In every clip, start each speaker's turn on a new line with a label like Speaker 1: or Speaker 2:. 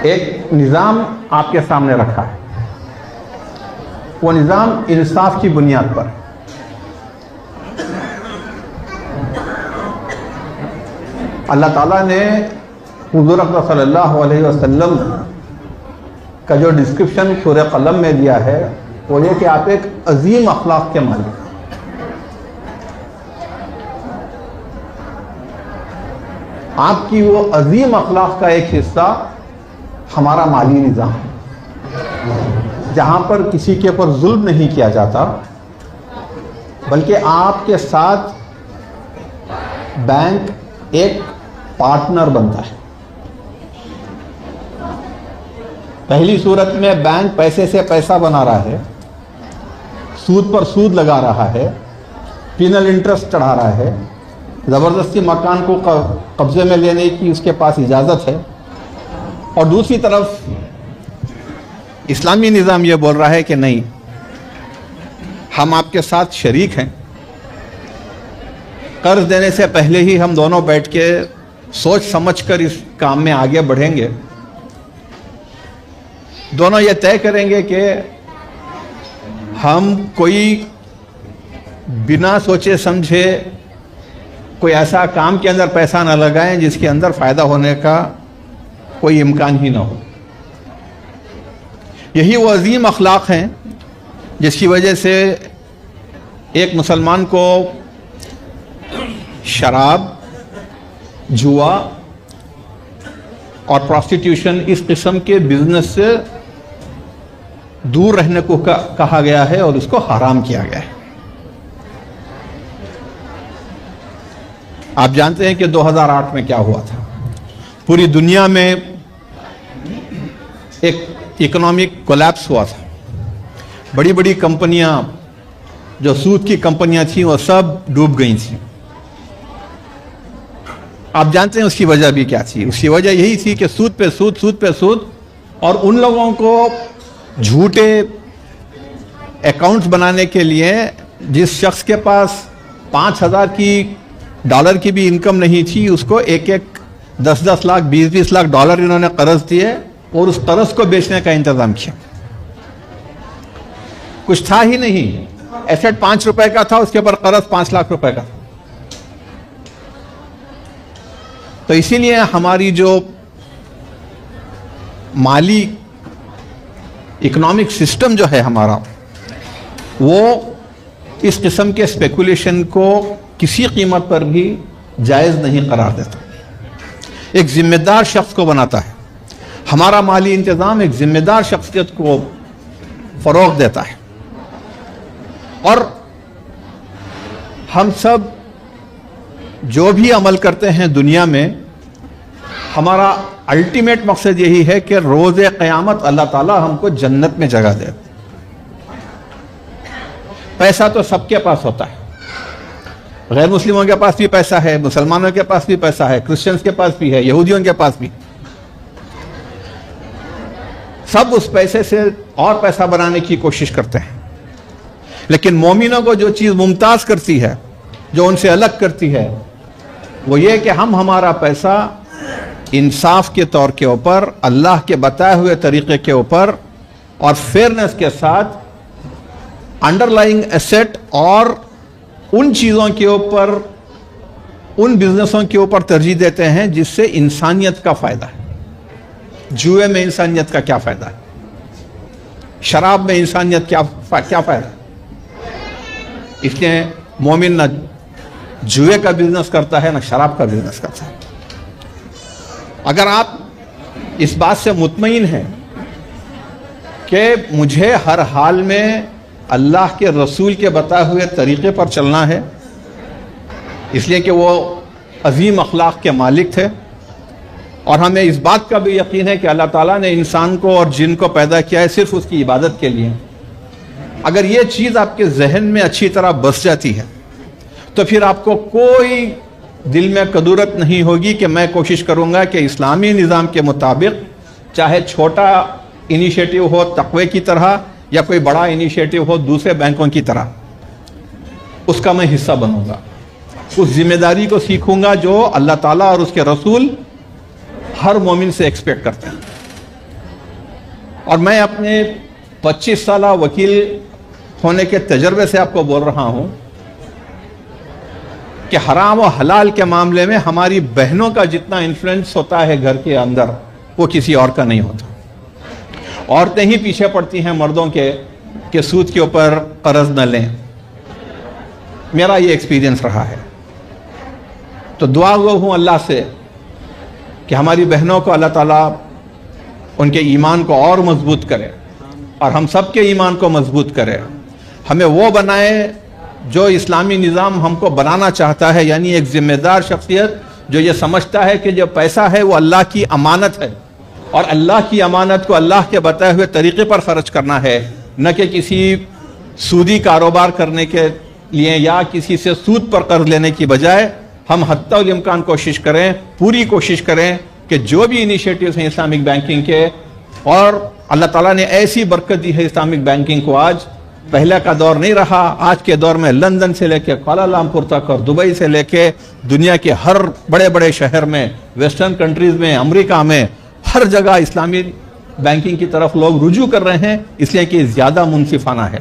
Speaker 1: ایک نظام آپ کے سامنے رکھا ہے. وہ نظام انصاف کی بنیاد پر. اللہ تعالیٰ نے حضور اکرم صلی اللہ علیہ وسلم کا جو ڈسکرپشن سورہ قلم میں دیا ہے وہ یہ کہ آپ ایک عظیم اخلاق کے مالک ہیں. آپ کی وہ عظیم اخلاق کا ایک حصہ ہمارا مالی نظام ہے، جہاں پر کسی کے اوپر ظلم نہیں کیا جاتا، بلکہ آپ کے ساتھ بینک ایک پارٹنر بنتا ہے. پہلی صورت میں بینک پیسے سے پیسہ بنا رہا ہے، سود پر سود لگا رہا ہے، پینل انٹرسٹ چڑھا رہا ہے، زبردستی مکان کو قبضے میں لینے کی اس کے پاس اجازت ہے. اور دوسری طرف اسلامی نظام یہ بول رہا ہے کہ نہیں، ہم آپ کے ساتھ شریک ہیں، قرض دینے سے پہلے ہی ہم دونوں بیٹھ کے سوچ سمجھ کر اس کام میں آگے بڑھیں گے. دونوں یہ طے کریں گے کہ ہم کوئی بنا سوچے سمجھے کوئی ایسا کام کے اندر پیسہ نہ لگائیں جس کے اندر فائدہ ہونے کا کوئی امکان ہی نہ ہو. یہی وہ عظیم اخلاق ہیں جس کی وجہ سے ایک مسلمان کو شراب، جوا اور پراسٹیٹیوشن اس قسم کے بزنس سے دور رہنے کو کہا گیا ہے اور اس کو حرام کیا گیا ہے. آپ جانتے ہیں کہ 2008 میں کیا ہوا تھا. پوری دنیا میں ایک اکنامک کولیپس ہوا تھا. بڑی بڑی کمپنیاں جو سود کی کمپنیاں تھیں وہ سب ڈوب گئی تھیں. آپ جانتے ہیں اس کی وجہ بھی کیا تھی. اس کی وجہ یہی تھی کہ سود پہ سود، سود پہ سود، اور ان لوگوں کو جھوٹے اکاؤنٹس بنانے کے لیے جس شخص کے پاس $5,000 کی بھی انکم نہیں تھی اس کو 10 لاکھ 20 لاکھ ڈالر انہوں نے قرض دیے اور اس قرض کو بیچنے کا انتظام کیا. کچھ تھا ہی نہیں، ایسٹ 5 روپے کا تھا، اس کے اوپر قرض 5 لاکھ روپے کا. تو اسی لیے ہماری جو مالی اکنامک سسٹم جو ہے ہمارا، وہ اس قسم کے اسپیکولیشن کو کسی قیمت پر بھی جائز نہیں قرار دیتا. ایک ذمہ دار شخص کو بناتا ہے. ہمارا مالی انتظام ایک ذمہ دار شخصیت کو فروغ دیتا ہے. اور ہم سب جو بھی عمل کرتے ہیں دنیا میں، ہمارا الٹیمیٹ مقصد یہی ہے کہ روز قیامت اللہ تعالی ہم کو جنت میں جگہ دے. پیسہ تو سب کے پاس ہوتا ہے. غیر مسلموں کے پاس بھی پیسہ ہے، مسلمانوں کے پاس بھی پیسہ ہے، کرسچنز کے پاس بھی ہے، یہودیوں کے پاس بھی. سب اس پیسے سے اور پیسہ بنانے کی کوشش کرتے ہیں. لیکن مومنوں کو جو چیز ممتاز کرتی ہے، جو ان سے الگ کرتی ہے، وہ یہ کہ ہمارا پیسہ انصاف کے طور کے اوپر، اللہ کے بتائے ہوئے طریقے کے اوپر اور فیئرنس کے ساتھ انڈر لائنگ ایسٹ اور ان چیزوں کے اوپر، ان بزنسوں کے اوپر ترجیح دیتے ہیں جس سے انسانیت کا فائدہ ہے. جوئے میں انسانیت کا کیا فائدہ ہے؟ شراب میں انسانیت کیا فائدہ ہے؟ اس لیے مومن نہ جوئے کا بزنس کرتا ہے نہ شراب کا بزنس کرتا ہے. اگر آپ اس بات سے مطمئن ہیں کہ مجھے ہر حال میں اللہ کے رسول کے بتائے ہوئے طریقے پر چلنا ہے، اس لیے کہ وہ عظیم اخلاق کے مالک تھے، اور ہمیں اس بات کا بھی یقین ہے کہ اللہ تعالیٰ نے انسان کو اور جن کو پیدا کیا ہے صرف اس کی عبادت کے لیے. اگر یہ چیز آپ کے ذہن میں اچھی طرح بس جاتی ہے تو پھر آپ کو کوئی دل میں کدورت نہیں ہوگی کہ میں کوشش کروں گا کہ اسلامی نظام کے مطابق، چاہے چھوٹا انیشیٹو ہو تقوی کی طرح یا کوئی بڑا انیشیٹو ہو دوسرے بینکوں کی طرح، اس کا میں حصہ بنوں گا. اس ذمہ داری کو سیکھوں گا جو اللہ تعالیٰ اور اس کے رسول ہر مومن سے ایکسپیکٹ کرتے ہیں. اور میں اپنے 25 سالہ وکیل ہونے کے تجربے سے آپ کو بول رہا ہوں کہ حرام و حلال کے معاملے میں ہماری بہنوں کا جتنا انفلوئنس ہوتا ہے گھر کے اندر وہ کسی اور کا نہیں ہوتا. عورتیں ہی پیچھے پڑتی ہیں مردوں کے کہ سود کے اوپر قرض نہ لیں. میرا یہ ایکسپیرینس رہا ہے. تو دعا گو ہوں اللہ سے کہ ہماری بہنوں کو اللہ تعالیٰ ان کے ایمان کو اور مضبوط کرے اور ہم سب کے ایمان کو مضبوط کرے. ہمیں وہ بنائے جو اسلامی نظام ہم کو بنانا چاہتا ہے, یعنی ایک ذمہ دار شخصیت جو یہ سمجھتا ہے کہ جو پیسہ ہے وہ اللہ کی امانت ہے اور اللہ کی امانت کو اللہ کے بتائے ہوئے طریقے پر خرچ کرنا ہے, نہ کہ کسی سودی کاروبار کرنے کے لیے یا کسی سے سود پر قرض لینے کی بجائے ہم حتی الامکان کوشش کریں, پوری کوشش کریں کہ جو بھی انیشیٹوز ہیں اسلامک بینکنگ کے, اور اللہ تعالیٰ نے ایسی برکت دی ہے اسلامک بینکنگ کو, آج پہلے کا دور نہیں رہا. آج کے دور میں لندن سے لے کے کوالالمپور تک اور دبئی سے لے کے دنیا کے ہر بڑے بڑے شہر میں, ویسٹرن کنٹریز میں, امریکہ میں, ہر جگہ اسلامی بینکنگ کی طرف لوگ رجوع کر رہے ہیں, اس لیے کہ زیادہ منصفانہ ہے.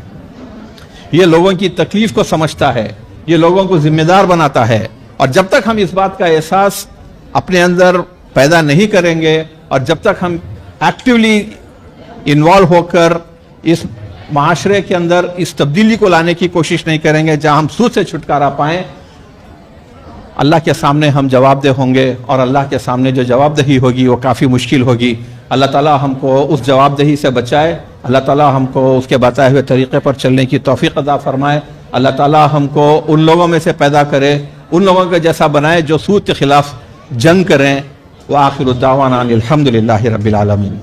Speaker 1: یہ لوگوں کی تکلیف کو سمجھتا ہے, یہ لوگوں کو ذمہ دار بناتا ہے. اور جب تک ہم اس بات کا احساس اپنے اندر پیدا نہیں کریں گے اور جب تک ہم ایکٹیولی انوالو ہو کر اس معاشرے کے اندر اس تبدیلی کو لانے کی کوشش نہیں کریں گے جہاں ہم سود سے چھٹکارا پائیں, اللہ کے سامنے ہم جواب دہ ہوں گے. اور اللہ کے سامنے جو جواب دہی ہوگی وہ کافی مشکل ہوگی. اللہ تعالیٰ ہم کو اس جواب دہی سے بچائے. اللہ تعالیٰ ہم کو اس کے بتائے ہوئے طریقے پر چلنے کی توفیق عطا فرمائے. اللہ تعالیٰ ہم کو ان لوگوں میں سے پیدا کرے, ان لوگوں کے جیسا بنائے جو سود کے خلاف جنگ کریں. وآخر الدعوانا الحمد للہ رب العالمین.